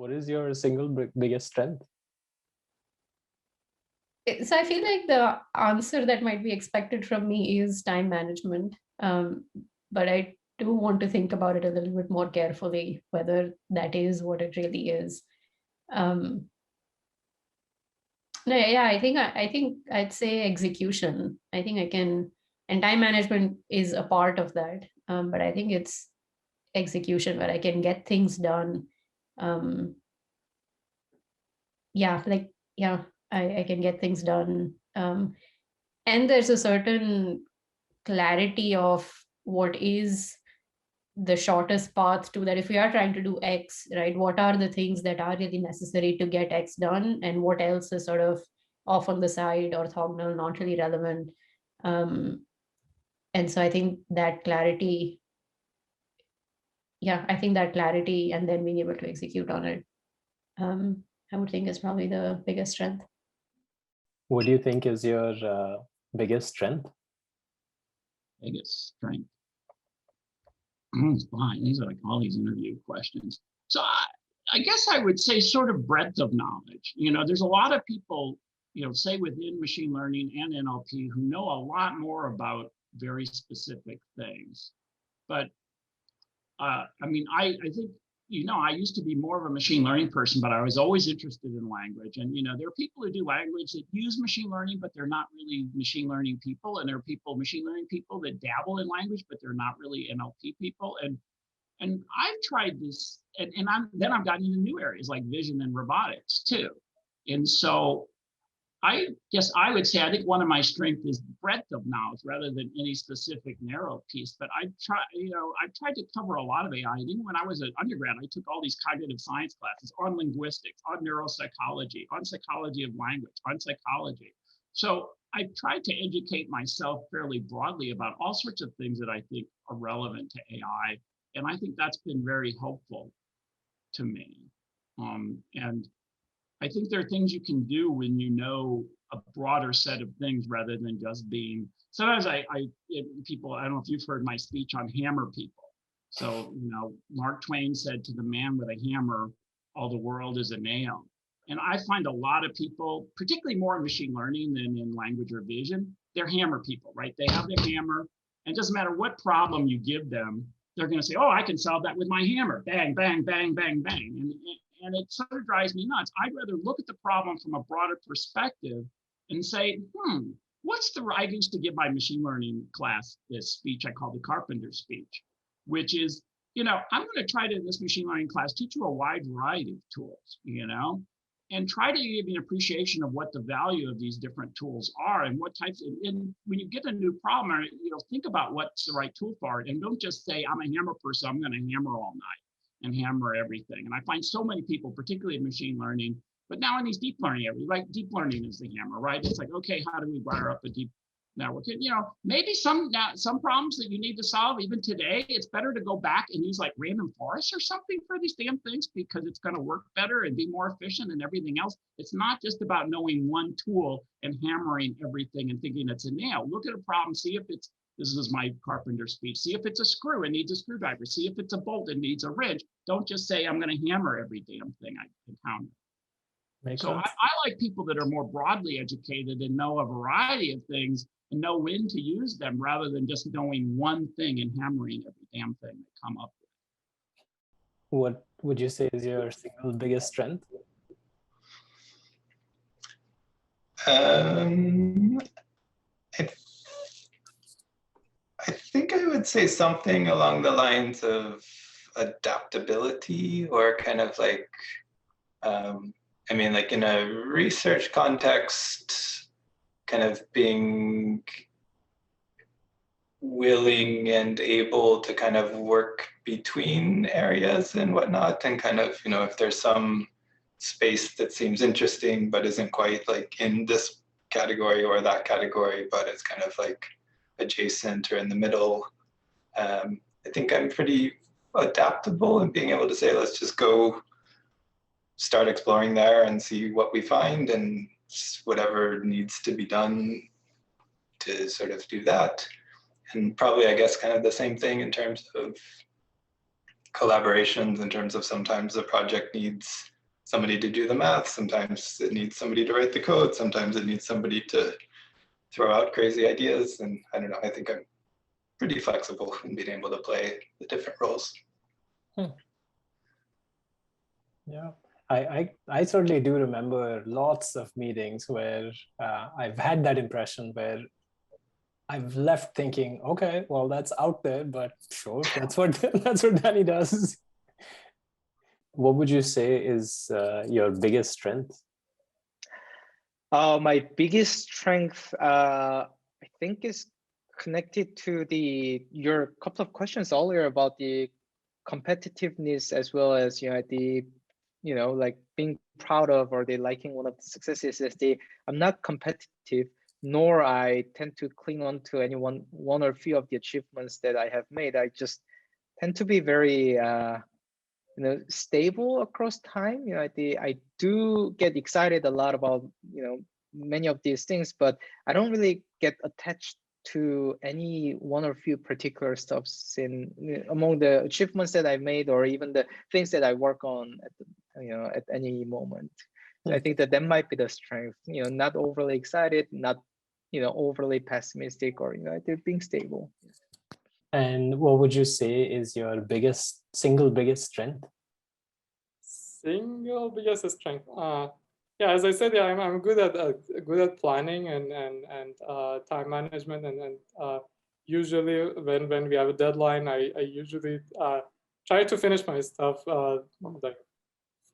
What is your single biggest strength? So I feel like the answer that might be expected from me is time management. But I do want to think about it a little bit more carefully, whether that is what it really is. No, yeah, I think I'd say execution. I think I can, and time management is a part of that. But I think it's execution where I can get things done. Um, yeah, like yeah, I can get things done. And there's a certain clarity of what is the shortest path to that. If we are trying to do X, right, what are the things that are really necessary to get X done, and what else is sort of off on the side, orthogonal, not really relevant. And so I think that clarity, yeah, I think that clarity and then being able to execute on it, I would think is probably the biggest strength. What do you think is your biggest strength? Biggest strength. Fine. These are like all these interview questions. So I guess I would say sort of breadth of knowledge. There's a lot of people, say within machine learning and NLP who know a lot more about very specific things. But I think, I used to be more of a machine learning person, but I was always interested in language. And, there are people who do language that use machine learning, but they're not really machine learning people. And there are machine learning people that dabble in language, but they're not really NLP people. And I've tried this, and then I've gotten into new areas like vision and robotics too. And so I guess I would say I think one of my strengths is breadth of knowledge rather than any specific narrow piece. But I've tried to cover a lot of AI. And even when I was an undergrad, I took all these cognitive science classes on linguistics, on neuropsychology, on psychology of language, on psychology. So I tried to educate myself fairly broadly about all sorts of things that I think are relevant to AI. And I think that's been very helpful to me. And I think there are things you can do when you know a broader set of things rather than just being. Sometimes people, I don't know if you've heard my speech on hammer people. So, Mark Twain said, to the man with a hammer, all the world is a nail. And I find a lot of people, particularly more in machine learning than in language or vision, they're hammer people, right? They have their hammer, and it doesn't matter what problem you give them, they're going to say, oh, I can solve that with my hammer. Bang, bang, bang, bang, bang. And it sort of drives me nuts. I'd rather look at the problem from a broader perspective and say, I used to give my machine learning class this speech I call the Carpenter speech, which is, I'm going to try to, in this machine learning class, teach you a wide variety of tools, and try to give you an appreciation of what the value of these different tools are and what types of, and when you get a new problem, think about what's the right tool for it. And don't just say, I'm a hammer person, I'm going to hammer all night and hammer everything. And I find so many people, particularly in machine learning, but now in these deep learning areas, like deep learning is the hammer, right? It's like, okay, how do we wire up a deep network? And, maybe some problems that you need to solve, even today, it's better to go back and use like random forests or something for these damn things because it's going to work better and be more efficient and everything else. It's not just about knowing one tool and hammering everything and thinking it's a nail. Look at a problem, see if it's, this is my Carpenter speech, see if it's a screw, it needs a screwdriver, see if it's a bolt, it needs a wrench. Don't just say, I'm going to hammer every damn thing I encounter. So I like people that are more broadly educated and know a variety of things and know when to use them rather than just knowing one thing and hammering every damn thing they come up with. What would you say is your single biggest strength? I think I would say something along the lines of adaptability, or kind of like, like in a research context, kind of being willing and able to kind of work between areas and whatnot, and kind of, if there's some space that seems interesting but isn't quite like in this category or that category, but it's kind of like adjacent or in the middle. I think I'm pretty adaptable in being able to say, let's just go start exploring there and see what we find, and whatever needs to be done to sort of do that. And probably, I guess, kind of the same thing in terms of collaborations, in terms of sometimes the project needs somebody to do the math. Sometimes it needs somebody to write the code. Sometimes it needs somebody to throw out crazy ideas. And I don't know, I think I'm pretty flexible in being able to play the different roles. Yeah, I certainly do remember lots of meetings where I've had that impression where I've left thinking, okay, well, that's out there, but sure, that's what that's what Danny does. What would you say is your biggest strength? My biggest strength, I think, is connected to your couple of questions earlier about the competitiveness, as well as like being proud of, or the liking one of the successes is I'm not competitive, nor I tend to cling on to any one or few of the achievements that I have made. I just tend to be very stable across time. I do get excited a lot about many of these things, but I don't really get attached to any one or few particular stuffs among the achievements that I've made, or even the things that I work on at any moment. So I think that might be the strength. Not overly excited, not overly pessimistic, or being stable. And what would you say is your single biggest strength? Single biggest strength. Yeah, as I said, yeah, I'm good at planning and time management, and usually when we have a deadline, I usually try to finish my stuff like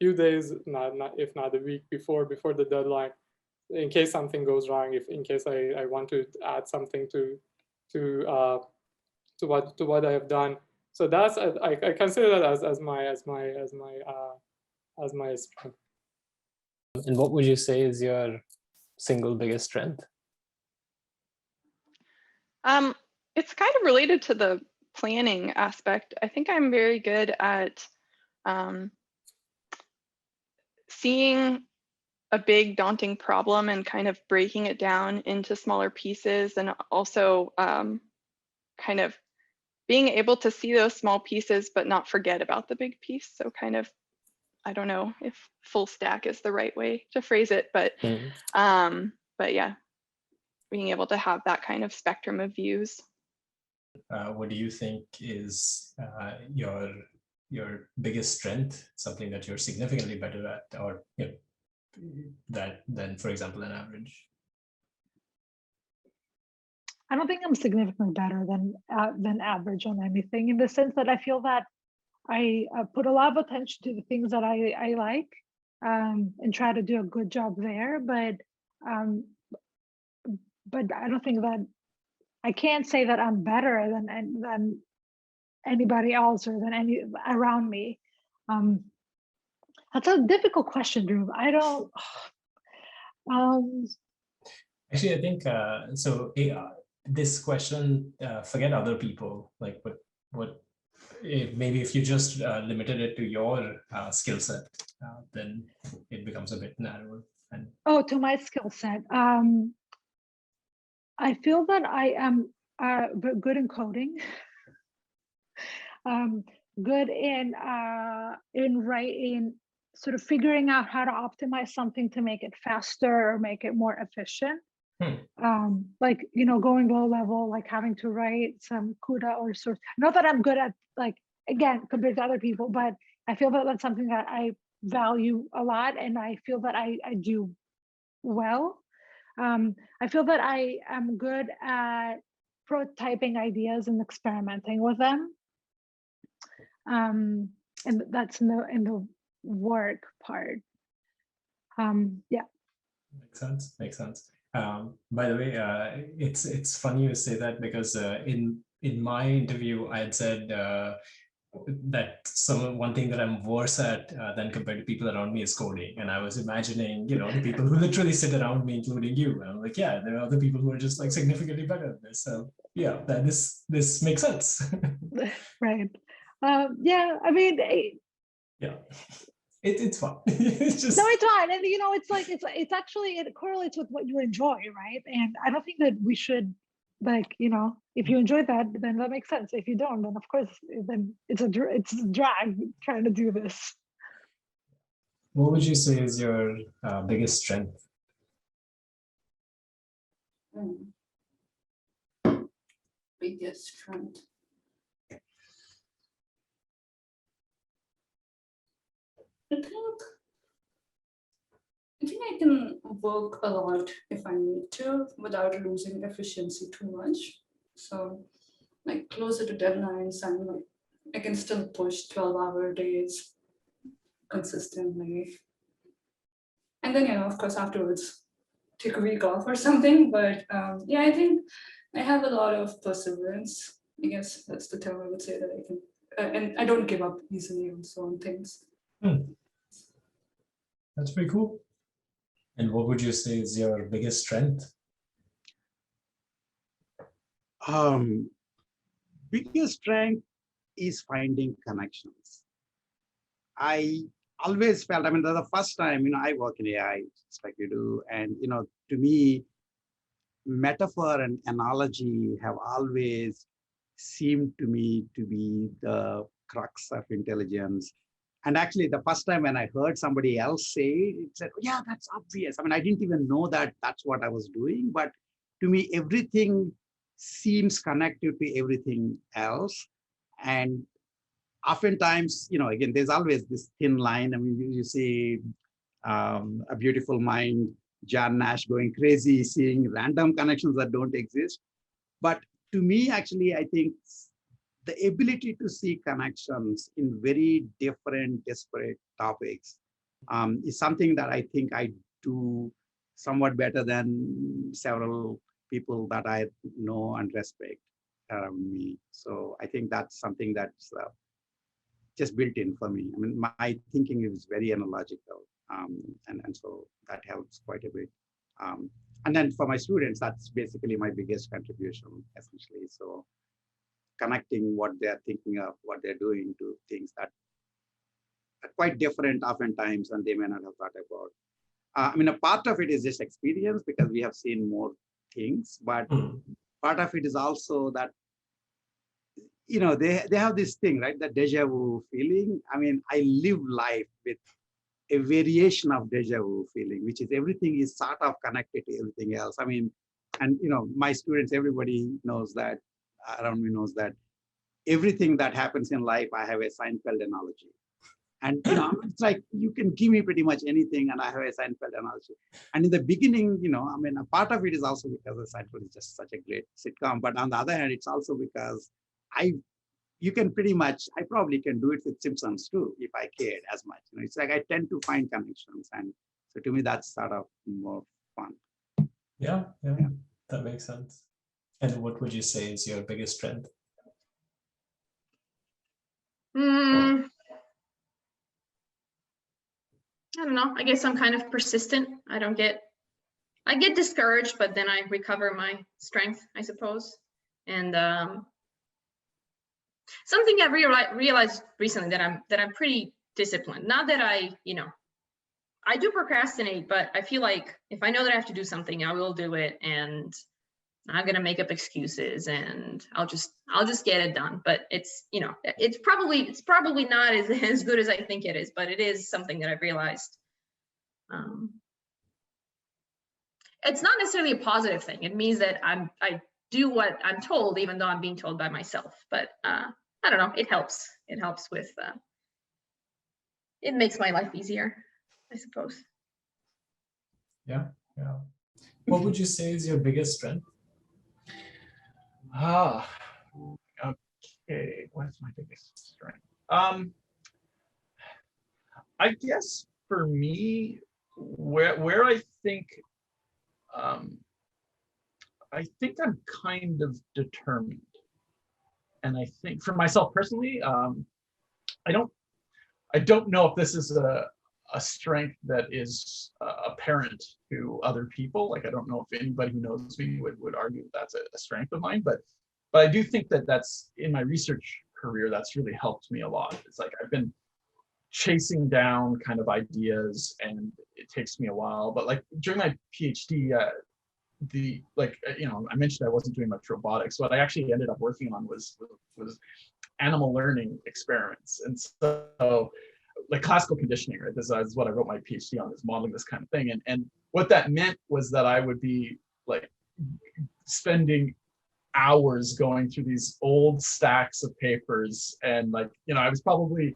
few days, if not a week before the deadline, in case something goes wrong. In case I want to add something to what I have done. So that's I consider that as my strength. And what would you say is your single biggest strength? It's kind of related to the planning aspect. I think I'm very good at seeing a big daunting problem and kind of breaking it down into smaller pieces, and also kind of being able to see those small pieces but not forget about the big piece. So kind of, I don't know if full stack is the right way to phrase it, but yeah, being able to have that kind of spectrum of views. What do you think is your biggest strength, something that you're significantly better at, or than, for example, an average? I don't think I'm significantly better than average on anything, in the sense that I feel that I put a lot of attention to the things that I like, and try to do a good job there. But I don't think that I can't say that I'm better than anybody else or than any around me. That's a difficult question, Drew. I don't. Actually, I think so. This question, forget other people. Like, what? Maybe if you just limited it to your skill set, then it becomes a bit narrower. And to my skill set. I feel that I am good in coding. Good in writing, sort of figuring out how to optimize something to make it faster or make it more efficient. Like, going low level, like having to write some CUDA or sort. Not that I'm good at, like, again, compared to other people, but I feel that that's something that I value a lot, and I feel that I do well. I feel that I am good at prototyping ideas and experimenting with them. And that's in the work part. Yeah. Makes sense. By the way, it's funny you say that, because in my interview I had said that one thing that I'm worse at than compared to people around me is coding, and I was imagining the people who literally sit around me, including you, and I'm like, yeah, there are other people who are just like significantly better at this. So yeah, that this makes sense. Right. Yeah, I mean, yeah. It's fun. It's just... No, it's fine. And it's like it's actually, it correlates with what you enjoy, right? And I don't think that we should, like, if you enjoy that, then that makes sense. If you don't, then of course, then it's a drag trying to do this. what would you say is your biggest strength? Biggest strength. I think I can work a lot if I need to without losing efficiency too much. So like closer to deadlines, I can still push 12-hour days consistently. And then, of course, afterwards, take a week off or something. But yeah, I think I have a lot of perseverance. I guess that's the term I would say that I can, and I don't give up easily also on things. That's pretty cool. And what would you say is your biggest strength? Biggest strength is finding connections. I always felt, I mean, the first time, I work in AI, just like you do. And, to me, metaphor and analogy have always seemed to me to be the crux of intelligence. And actually, the first time when I heard somebody else say it, it said, oh, yeah, that's obvious. I mean, I didn't even know that that's what I was doing. But to me, everything seems connected to everything else. And oftentimes, again, there's always this thin line. I mean, you see A Beautiful Mind, John Nash going crazy, seeing random connections that don't exist. But to me, actually, I think the ability to see connections in very different, disparate topics is something that I think I do somewhat better than several people that I know and respect around me. So I think that's something that's just built in for me. I mean, my thinking is very analogical, and so that helps quite a bit. And then for my students, that's basically my biggest contribution, essentially. So connecting what they're thinking of, what they're doing to things that are quite different oftentimes, and they may not have thought about. I mean, a part of it is just experience because we have seen more things, but part of it is also that, they have this thing, right? The deja vu feeling. I mean, I live life with a variation of deja vu feeling, which is everything is sort of connected to everything else. I mean, and my students, everybody knows that, around me knows that everything that happens in life, I have a Seinfeld analogy. And it's like you can give me pretty much anything and I have a Seinfeld analogy. And in the beginning, I mean, a part of it is also because Seinfeld is just such a great sitcom. But on the other hand, it's also because you can pretty much, I probably can do it with Simpsons too, if I cared as much. It's like I tend to find connections. And so to me, that's sort of more fun. Yeah, that makes sense. And what would you say is your biggest strength? I don't know. I guess I'm kind of persistent. I get discouraged, but then I recover my strength, I suppose. And something I've realized recently that I'm pretty disciplined. Not that I do procrastinate, but I feel like if I know that I have to do something, I will do it, and I'm not gonna make up excuses, and I'll just get it done. But it's it's probably not as good as I think it is, but it is something that I've realized. It's not necessarily a positive thing. It means that I do what I'm told, even though I'm being told by myself. But I don't know. It helps. It helps with. It makes my life easier, I suppose. Yeah. What would you say is your biggest strength? Okay. What's my biggest strength? I guess for me, where I think I'm kind of determined, and I think for myself personally, I don't know if this is a strength that is apparent to other people. Like, I don't know if anybody who knows me would argue that's a strength of mine, but I do think that that's in my research career, that's really helped me a lot. It's like I've been chasing down kind of ideas, and it takes me a while. But like during my PhD, I mentioned I wasn't doing much robotics. What I actually ended up working on was animal learning experiments. And so like classical conditioning, right? This is what I wrote my PhD on, is modeling this kind of thing. And what that meant was that I would be like spending hours going through these old stacks of papers. And like, I was probably,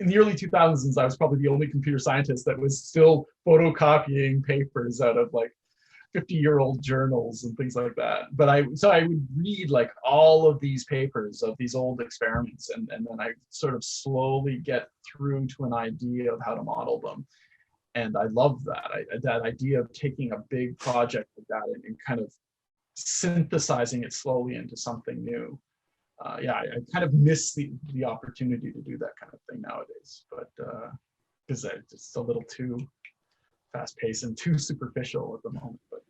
in the early 2000s, I was probably the only computer scientist that was still photocopying papers out of like 50-year-old journals and things like that. But so I would read like all of these papers of these old experiments, and then I sort of slowly get through to an idea of how to model them. And I love that. That idea of taking a big project like that and kind of synthesizing it slowly into something new. Yeah, I kind of miss the opportunity to do that kind of thing nowadays, but because it's just a little too fast paced and too superficial at the moment. But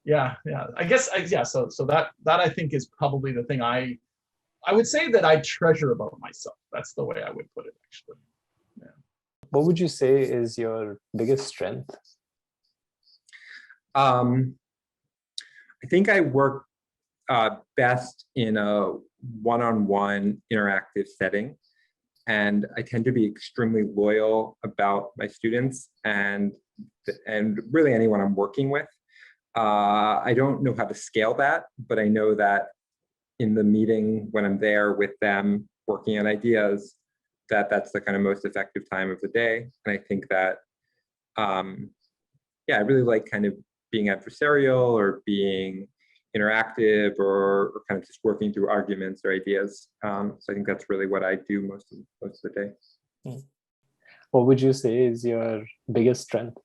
yeah, I guess so that I think is probably the thing I would say that I treasure about myself. That's the way I would put it, actually. Yeah. What would you say is your biggest strength? I think I work best in a one-on-one interactive setting, and I tend to be extremely loyal about my students and really anyone I'm working with. I don't know how to scale that, but I know that in the meeting, when I'm there with them working on ideas, that's the kind of most effective time of the day. And I think that, I really like kind of being adversarial or being interactive or kind of just working through arguments or ideas. So I think that's really what I do most of the day. What would you say is your biggest strength?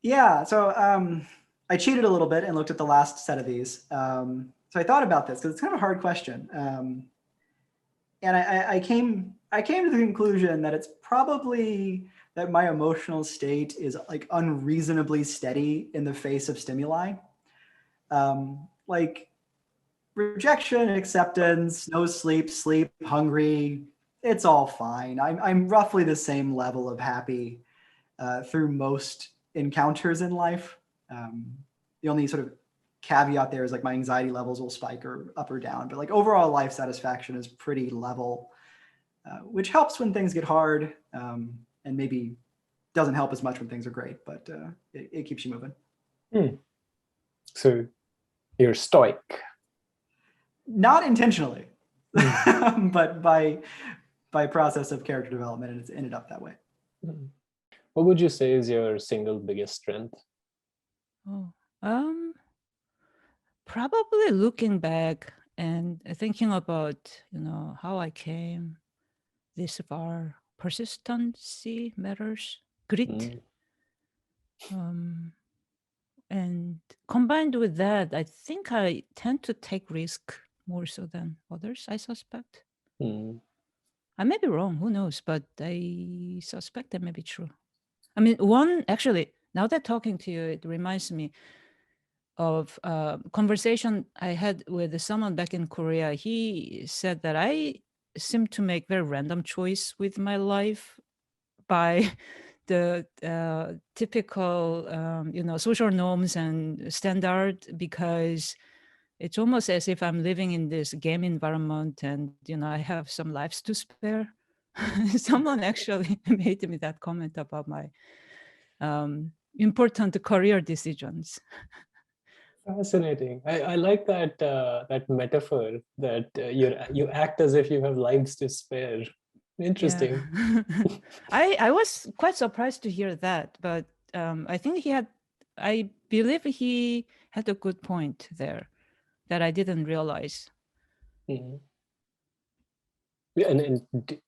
Yeah, so I cheated a little bit and looked at the last set of these. So I thought about this because it's kind of a hard question. And I came to the conclusion that it's probably that my emotional state is like unreasonably steady in the face of stimuli. Like rejection, acceptance, no sleep, hungry, it's all fine. I'm roughly the same level of happy through most encounters in life. The only sort of caveat there is like my anxiety levels will spike or up or down, but like overall life satisfaction is pretty level, which helps when things get hard, and maybe doesn't help as much when things are great, but it keeps you moving. So you're stoic. Not intentionally, but by process of character development, and it's ended up that way. What would you say is your single biggest strength? Probably looking back and thinking about, how I came this far. Persistency matters, grit. And combined with that, I think I tend to take risk more so than others, I suspect. I may be wrong, who knows, but I suspect that may be true. I mean, actually, now that talking to you, it reminds me of a conversation I had with someone back in Korea. He said that I seem to make very random choice with my life by the typical, social norms and standard, because it's almost as if I'm living in this game environment and, I have some lives to spare. Someone actually made me that comment about my important career decisions. Fascinating. I like that that metaphor that you act as if you have lives to spare. Interesting. Yeah. I was quite surprised to hear that, but I think I believe he had a good point there that I didn't realize. And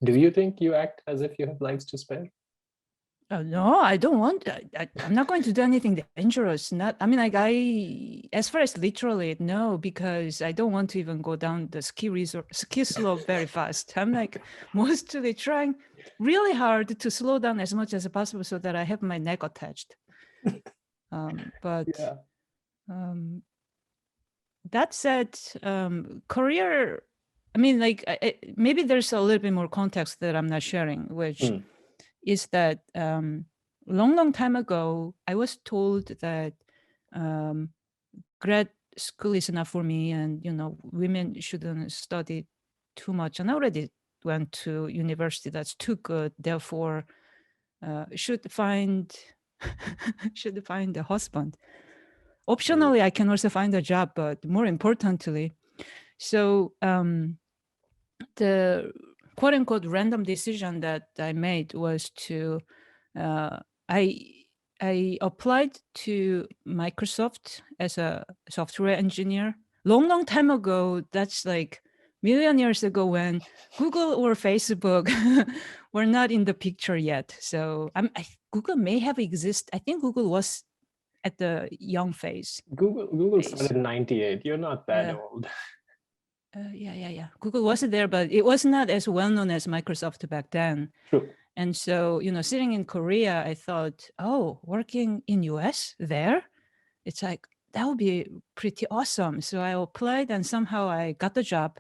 do you think you act as if you have lives to spare? No, I don't want. I'm not going to do anything dangerous. As far as literally, no, because I don't want to even go down the ski slope very fast. I'm like mostly trying really hard to slow down as much as possible so that I have my neck attached. That said, career. Maybe there's a little bit more context that I'm not sharing, which. Is that long time ago, I was told that grad school is not for me, and women shouldn't study too much. And I already went to university that's too good, therefore should find a husband. Optionally, I can also find a job, but more importantly, so the quote unquote random decision that I made was to I applied to Microsoft as a software engineer long time ago. That's like million years ago when Google or Facebook were not in the picture yet. So Google may have existed. I think Google was at the young phase. Google started in 98. You're not that old. Yeah. Google was there, but it was not as well known as Microsoft back then. True. And so, sitting in Korea, I thought, oh, working in US there, it's like, that would be pretty awesome. So I applied and somehow I got the job.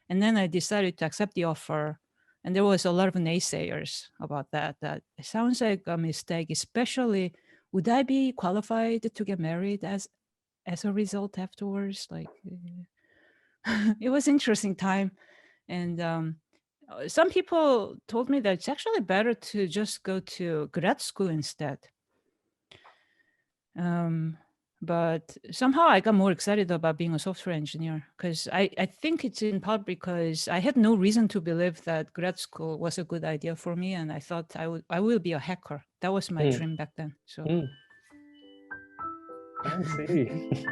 And then I decided to accept the offer. And there was a lot of naysayers about that it sounds like a mistake, especially, would I be qualified to get married as a result afterwards? Like, it was an interesting time. And some people told me that it's actually better to just go to grad school instead. But somehow I got more excited about being a software engineer because I think it's in part because I had no reason to believe that grad school was a good idea for me. And I thought I will be a hacker. That was my dream back then. So. Fancy.